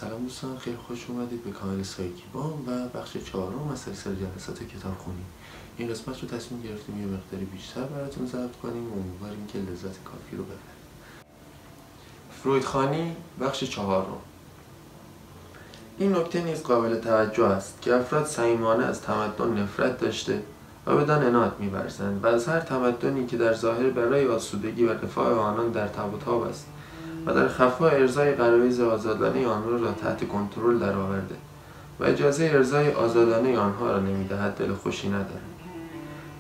سلام دوستان، خیلی خوش اومدید به کانال سایکیبام و بخش 4 از سلسله جلسات کتابخوانی. این قسمت رو تصمیم گرفتیم یه مقداری بیشتر براتون ضبط کنیم و امیدواریم که لذت کافی رو ببرید. فرویدخوانی بخش 4. این نکته نیز قابل توجه است که افراد صمیمانه از تمدن نفرت داشته و بدان عناد می‌ورزند و از هر تمدنی که در ظاهر برای آسودگی و رفاه آنان در تب و تاب است و در خفا ارضای غرایز آزادانه آنها را تحت کنترل درآورده و اجازه ارضای آزادانه آنها را نمی‌دهد دل خوشی ندارد.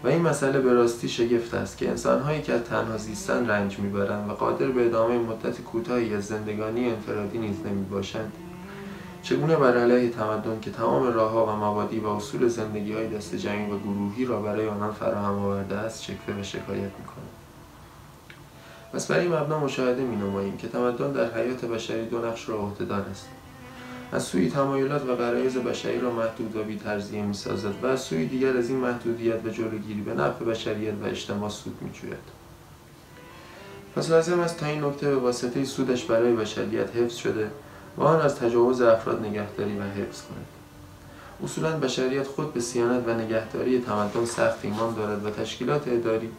و این مسئله به راستی شگفت است که انسان‌هایی که از تنها زیستن رنج می‌برند و قادر به ادامه مدت کوتاهی از زندگانی انفرادی نیز نمی‌باشند، چگونه بر علیه تمدن که تمام راه‌ها و مبادی و اصول زندگی‌های دست جمعی و گروهی را برای آنان فراهم آورده است شکوه و شکایت می‌کنند. پس بر این مبنا مشاهده می‌نماییم که تمدن در حیات بشری دو نقش را عهده‌دار است. از سوی تمایلات و غرایز بشری را محدود و بی‌ترضیه می‌سازد و از سوی دیگر از این محدودیت و جلوگیری به نفع بشریت و اجتماع سود می‌جوید. پس لازم است تا این نکته به واسطه سودش برای بشریت حفظ شده و آن از تجاوز افراد نگهداری و حفظ کند. اصولاً بشریت خود به صیانت و نگهداری تمدن سخت ایمان دارد و تشکیلات اداری،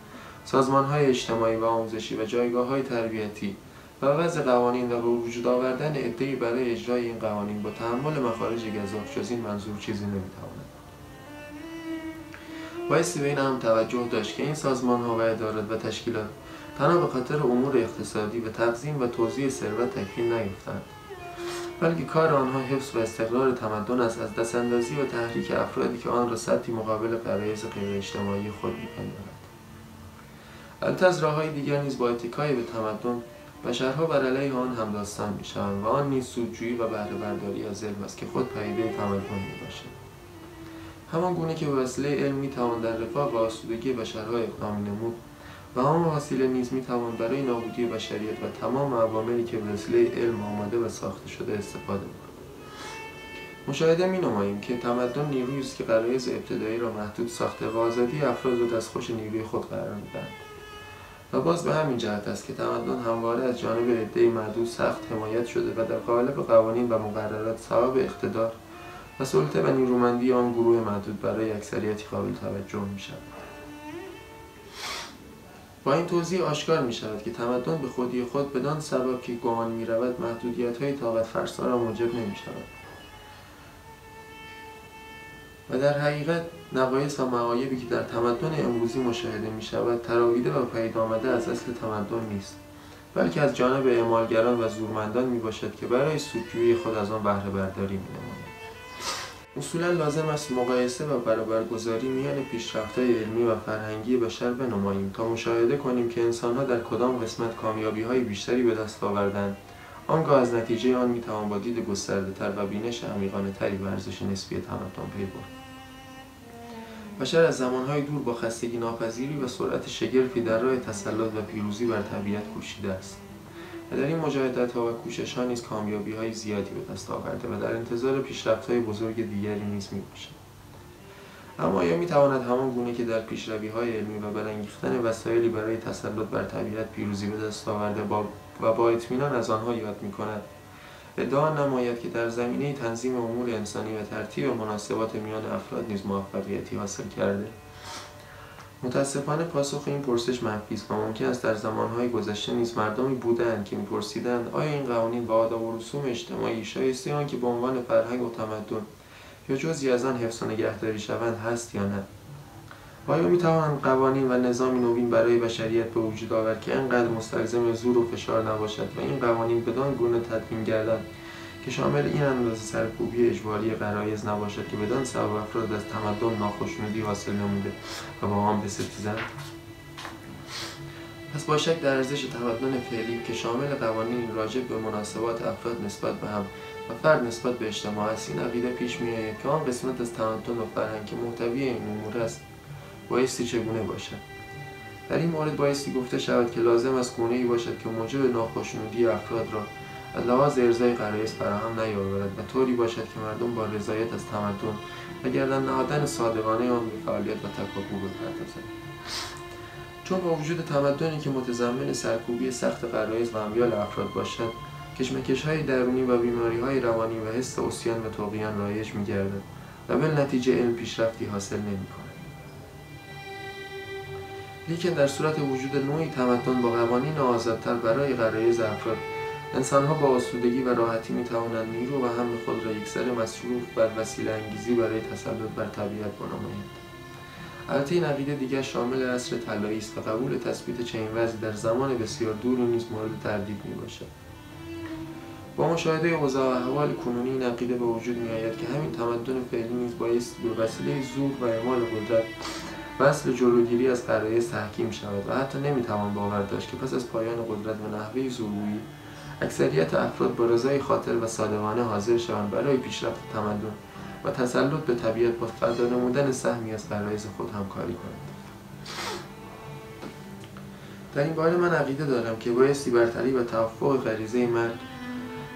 سازمان‌های اجتماعی و آموزشی و جایگاه‌های تربیتی و وضع قوانین و به وجود آوردن عده‌ای برای اجرای این قوانین با تحمل مخارج گزاف جز این منظور چیزی نمی‌تواند. بایستی به این هم توجه داشت که این سازمان‌ها و ادارات و تشکیلات تنها به خاطر امور اقتصادی و تقسیم و توزیع ثروت تکمیل نیفتند، بلکه کار آنها حفظ و استقرار تمدن است، از دست‌اندازی و تحریک افرادی که آن را سدی مقابل غرایز غیر اجتماعی خود می‌پندارند. البته از راه‌های دیگر نیز با اتکای به تمدن بشرها بر علیه آن همداستان می‌شوند و آن نیز سودجویی و بهره برداری از علم است که خود پدیده تمدن میباشد. همان گونه که به وسیله علم میتوان در رفاه و آسودگی بشرها اقدامی نمود و همان وسیله نیز میتوان برای نابودی بشریت و تمام عواملی که به وسیله علم آماده و ساخته شده استفاده برد. مشاهده می‌نماییم که تمدن نیرویی است که غرایز ابتدایی را محدود ساخته و آزادی افراد را دستخوش نیروی خود قرار می‌دهد. و باز به همین جهت است که تمدن همواره از جانب عده‌ای معدود سخت حمایت شده و در قالب قوانین و مقررات صاحب اقتدار و سلطه و نیرومندی آن گروه معدود برای اکثریتی قابل توجه می‌شود. با این توضیح آشکار می‌شود که تمدن به خودی خود بدان سبب که گمان می‌رود محدودیت‌های طاقت فرسا را موجب نمی‌شود و در حقیقت نقایص و معایبی که در تمدن امروزی مشاهده می‌شود تراویده و پدید آمده از اصل تمدن نیست، بلکه از جانب اعمالگران و زورمندان میباشد که برای سودجویی خود از آن بهره برداری می‌نمایند. اصولاً لازم است مقایسه و برابرگذاری میان پیشرفت‌های علمی و فرهنگی بشر بنماییم تا مشاهده کنیم که انسان‌ها در کدام قسمت کامیابی‌های بیشتری به دست آوردند. آنگاه از نتیجه آن می‌توان با دید گسترده‌تر و بینش عمیقانه‌تری به ارزش نسبی تمدن پی برد. بشر از زمانهای دور با خستگی ناپذیری و سرعت شگرفی در راه تسلط و پیروزی بر طبیعت کوشیده است و در این مجاهدت‌ها و کوشش‌ها نیز کامیابی‌های زیادی به دست آورده و در انتظار پیشرفت‌های بزرگ دیگری نیز می‌باشد. اما آیا می‌تواند همان گونه که در پیشروی‌های علمی و برانگیختن وسایلی برای تسلط بر طبیعت پیروزی به دست آورده و با اطمینان از آنها یاد می‌کند، ادعا نماید که در زمینه تنظیم امور انسانی و ترتیب مناسبات میان افراد نیز موفقیتی حاصل کرده؟ متاسفانه پاسخ این پرسش منفی است و ممکن است در زمانهای گذشته نیز مردمی بودند که می‌پرسیدند آیا این قوانین و آداب و رسوم اجتماعی شایسته آن که به عنوان فرهنگ و تمدن یا جزئی از آن حفظ و نگهداری شوند هست یا نه؟ آیا می‌توانند قوانین و نظامی نوین برای بشریت به وجود آورد که انقدر مستلزم زور و فشار نباشد و این قوانین بدان گونه تدوین گردند که شامل این اندازه سرکوبی اجباری غرایز نباشد که بدان سبب افراد از تمدن ناخشنودی حاصل نموده و با آن بستیزند؟ پس با شک در ارزش تمدن فعلی که شامل قوانین راجع به مناسبات افراد نسبت به هم و فرد نسبت به اجتماع است، این عقیده پیش می‌آید که آن قسمت از تمدن و فرهنگ که محتوی این امور است بایستی چگونه باشد. در این مورد بایستی گفته شود که لازم است گونه‌ای باشد که موجب ناخشنودی افراد را از لحاظ ارضای غرایز فراهم نیاورد و طوری باشد که مردم با رضایت از تمدن و گردن نهادن صادقانه آن به فعالیت و تکاپو بپردازند. چون با وجود تمدنی که متضمن سرکوبی سخت غرایز و امیال افراد باشد، کشمکش‌های درونی و بیماری‌های روانی و حس عصیان و طغیان رایج می‌گردد و بالنتیجه علم پیشرفتی حاصل نمی‌کند. لیکن در صورت وجود نوعی تمدن با قوانین آزادتر برای غرایز افراد، انسان‌ها با آسودگی و راحتی می‌توانند نیرو و هم خود را یکسره مصروف بر وسیله انگیزی برای تسلط بر طبیعت بنمایند. البته این عقیده دیگر شامل عصر طلایی است و قبول تثبیت چنین وضعی در زمان بسیار دوری نیز مورد تردید میباشد. با مشاهده اوضاع و احوال کنونی این عقیده به وجود میآید که همین تمدن فعلی نیز بایستی به وسیله زور و اعمال قدرت و اصل جلوگیری از غرایز تحکیم شود و حتی نمیتوان باور داشت که پس از پایان قدرت و نحوه زورگویی اکثریت افراد با رضای خاطر و صادقانه حاضر شوند برای پیشرفت تمدن و تسلط به طبیعت با فدا نمودن سهمی از غرایز خود همکاری کنند. در این باره من عقیده دارم که بایستی برتری و توافق غریزه مرگ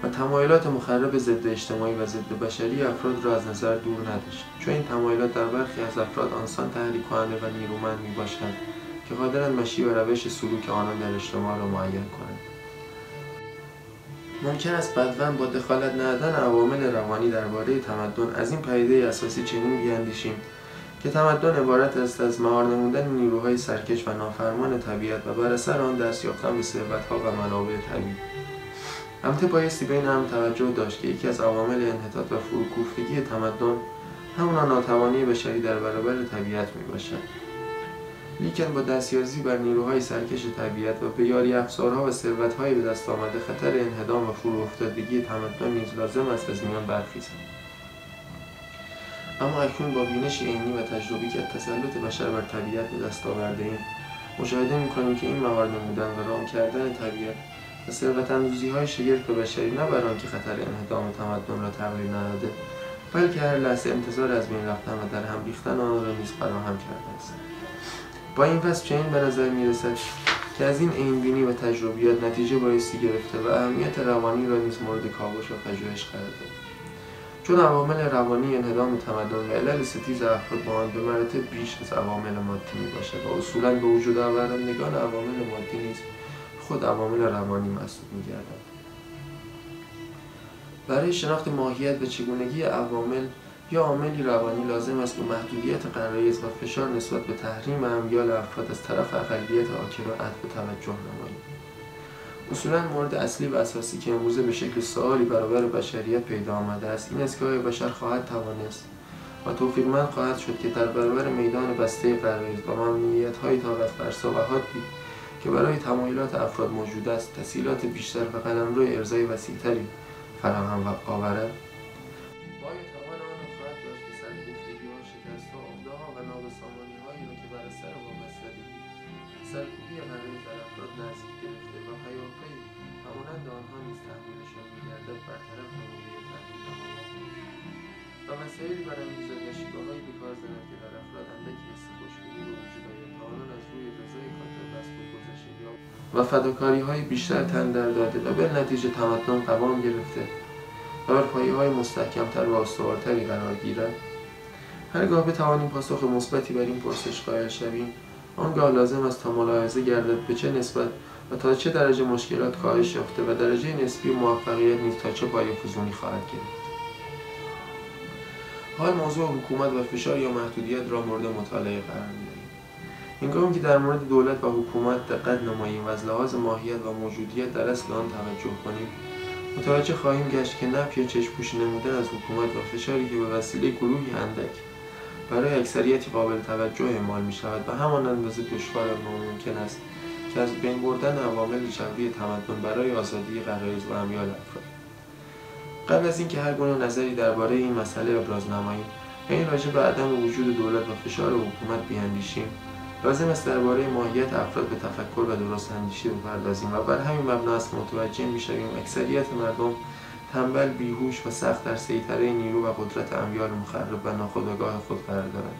و تمایلات مخرب ضد اجتماعی و ضد بشری افراد را از نظر دور نداشت، چون این تمایلات در برخی از افراد آنسان تحریک کننده و نیرومند میباشند که قادرند مشی و روش سلوک آنان در اجتماع را معین کنند. ممکن است بعداً با دخالت ندادن عوامل روانی درباره تمدن از این پدیده اساسی چنین بیاندیشیم که تمدن عبارت است از مهار نمودن نیروهای سرکش و نافرمان طبیعت و بر اثر آن دست یافتن به ثروت‌ها و منابع طبیعی. البته بایستی بین هم توجه داشت که یکی از عوامل انحطاط و فروکوفتگی تمدن همان ناتوانی بشری در برابر طبیعت میباشد. لیکن با دستیازی بر نیروهای سرکش طبیعت و به یاری افزارها و ثروت‌های به دست آمده خطر انهدام و فروافتادگی تمدن نیز لازم است از میان برخیزد. اما اکنون با بینش عینی و تجربی که تسلط بشر بر طبیعت به دست آورده‌ایم مشاهده می‌کنیم که این مهار نمودن و رام کردن طبیعت و ثروت‌اندوزی‌های شگرف بشری نه بر آنکه خطر انهدام تمدن را تقلیل نداده، بلکه هر لحظه انتظار از بین رفتن و در هم ریختن آن را نیز فراهم کرده است. با این وصف چنین به نظر می‌رسد که از این عین‌بینی و تجربیات نتیجه بایستی گرفته و اهمیت روانی را نیز مورد کاوش و پژوهش قرار داد. چون عوامل روانی انهدام تمدن و علل ستیز افراد با آن به مراتب بیش از عوامل مادی میباشد و اصولاً به وجود آورندگان عوامل مادی نیز خود عوامل روانی محسوب می‌گردند. برای شناخت ماهیت و چگونگی عوامل یا عاملی روانی لازم است به محدودیت غرایز و فشار نسبت به تحریم امیال افراد از طرف اقلیت حاکم عدل توجه نماییم. اصولاً مورد اصلی و اساسی که امروزه به شکل سؤالی برابر بشریت پیدا آمده است این است که آیا بشر خواهد توانست و توفیقمند خواهد شد که در برابر میدان بسته غرایز و ممنوعیت‌های طاقت فرسا و حادی که برای تمایلات افراد موجود است تسهیلات بیشتر و قلمرو ارضای وسیع‌تری فراهم آورد؟ آیا توان آن را خواهد داشت که سرکوفتگی‌ها، شکست‌ها، عقده‌ها و نابسامانی‌هایی را که بر اثر وابستگی سرکوبی غرایز در افراد نزدیک گرفته و پیاپی همانند آنها نیز تحمیلشان می‌گردد برطرف نموده یا تغییر نماید و وسایلی برانگیزد و شیوه‌هایی به کار زند که در افراد اندکی حس خوشبینی به وجود آید تا آنان از روی رضای خاطر و از خودگذشتگی و فداکاری‌های بیشتر تن در داده و بالنتیجه تمدن قوام گرفته و بر پایه‌های مستحکم‌تر و استوارتری قرار گیرد. هرگاه بتوانیم پاسخ مثبتی بر این پرسش قائل شویم آنگاه لازم است تا ملاحظه گردد به چه نسبت و تا چه درجه مشکلات کاهش یافته و درجه نسبی موفقیت نیز تا چه پایه‌فزونی خواهد گرفت. حال موضوع حکومت و فشار یا محدودیت را مورد مطالعه قرار می‌دهیم. هنگامی که در مورد دولت و حکومت دقت نماییم و از لحاظ ماهیت و موجودیت در اصل آن توجه کنیم متوجه خواهیم گشت که نفی یا چشم‌پوشی نمودن از حکومت و فشاری که به وسیله گروهی اندک برای اکثریتی قابل توجه اعمال می‌شود و همان اندازه دشوار و ناممکن است که از بین بردن عوامل جوی تمدن برای آزادی غرایز و امیال افراد. قبل از اینکه هر گونه نظری درباره این مسئله ابراز نماییم و این راجع به عدم وجود دولت و فشار حکومت بیاندیشیم لازم است درباره ماهیت افراد به تفکر و درست اندیشی بپردازیم و بر همین مبنا است متوجه می‌شویم اکثریت مردم تنبل، بیهوش و سخت در سیطره نیرو و قدرت امیال مخرب و ناخودآگاه خود قرار دارند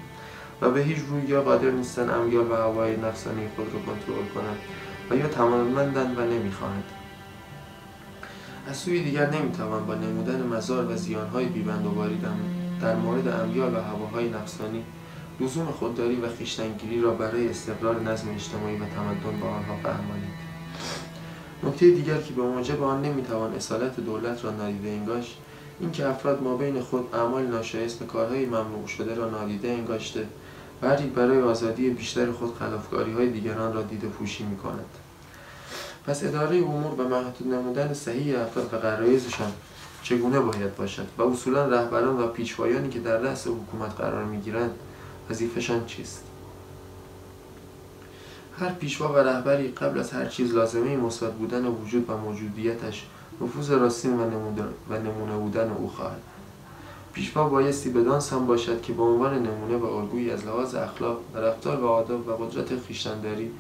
و به هیچ روی یا قادر نیستند امیال و هوای نفسانی خود را کنترل کنند و یا توانمندند و نمی‌خواهند. از سوی دیگر نمی‌توان با نمودن مضار و زیان‌های بی‌بندوباری در مورد امیال و هواهای نفسانی لزوم خودداری و خویشتن‌گیری را برای استقرار نظم اجتماعی و تمدن با آنها فهمانید. نکته دیگر که به موجب آن نمیتوان اصالت دولت را نادیده انگاشت، این که افراد ما بین خود اعمال ناشایست و کارهای ممنوع شده را نادیده انگاشته و هر یک برای آزادی بیشتر خود خلافکاری‌های دیگران را دیده پوشی می‌کند. پس اداره امور و محدود نمودن صحیح افراد و غرایزشان چگونه باید باشد و اصولا رهبران و پیشوایانی که در رأس حکومت قرار می‌گیرند وظیفه‌شان چیست؟ هر پیشوا و رهبری قبل از هر چیز لازمه مثبت بودن وجود و موجودیتش نفوذ راستین و نمونه بودن او خواهد. پیشوا بایستی بدان سان باشد که به عنوان نمونه و الگویی از لحاظ اخلاق و رفتار و آداب و قدرت خویشتن‌داری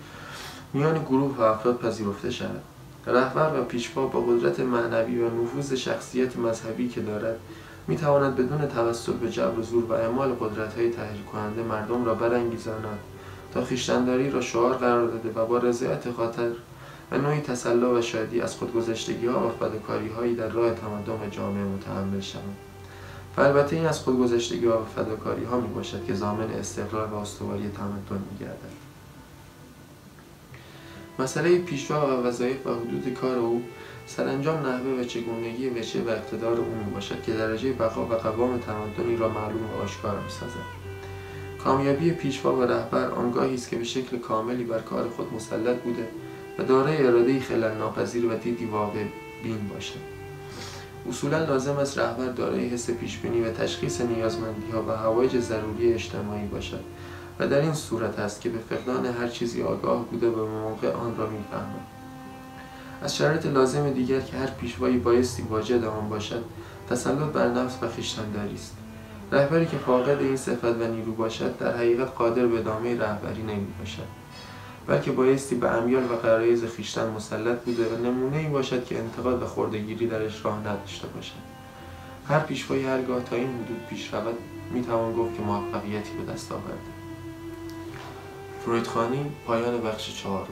میان گروه و افراد پذیرفته شود. رهبر و پیشوا با قدرت معنوی و نفوذ شخصیت مذهبی که دارد میتواند بدون توسل به جبر و زور و اعمال قدرت‌های تحریک کننده مردم را برانگیزاند تا خویشتن‌داری را شعار قرار داده و با رضایت خاطر و نوعی تسلی و شادی از خودگذشتگی‌ها و فداکاری‌هایی در راه تمدن و جامعه متحمل شوند. و البته این از خودگذشتگی‌ها و فداکاری‌ها میباشد که ضامن استقلال و استواری تمدن می‌گردد. مسئله پیشوا و وظایف و حدود کار او سرانجام نحوه و چگونگی وجه و اقتدار او میباشد که درجه بقا و قوام تمدنی را معلوم و آشکار می‌سازد. کامیابی پیشوا و رهبر آنگاهی است که به شکل کاملی بر کار خود مسلط بوده و دارای اراده‌ای خلل‌ناپذیر و دیدی واقع بین باشد. اصولا لازم است رهبر دارای حس پیشبینی و تشخیص نیازمندی‌ها و حوایج ضروری اجتماعی باشد و در این صورت است که به فقدان هر چیزی آگاه بوده و به موقع آن را می‌فهمد. از شرایط لازم دیگر که هر پیشوایی بایستی واجد آن باشد، تسلط بر نفس و خویشتن‌داری است. رهبری که فاقد این صفت و نیرو باشد در حقیقت قادر به ادامه رهبری نمی‌باشد، بلکه بایستی به امیال و غرایز خویشتن مسلط بوده و نمونه‌ای باشد که انتقاد و خرده‌گیری درش راه نداشته باشد. هر پیشوایی هرگاه تا این حدود پیش رود میتوان گفت که موفقیتی به دست آورده. فرویدخوانی، پایان بخش 4.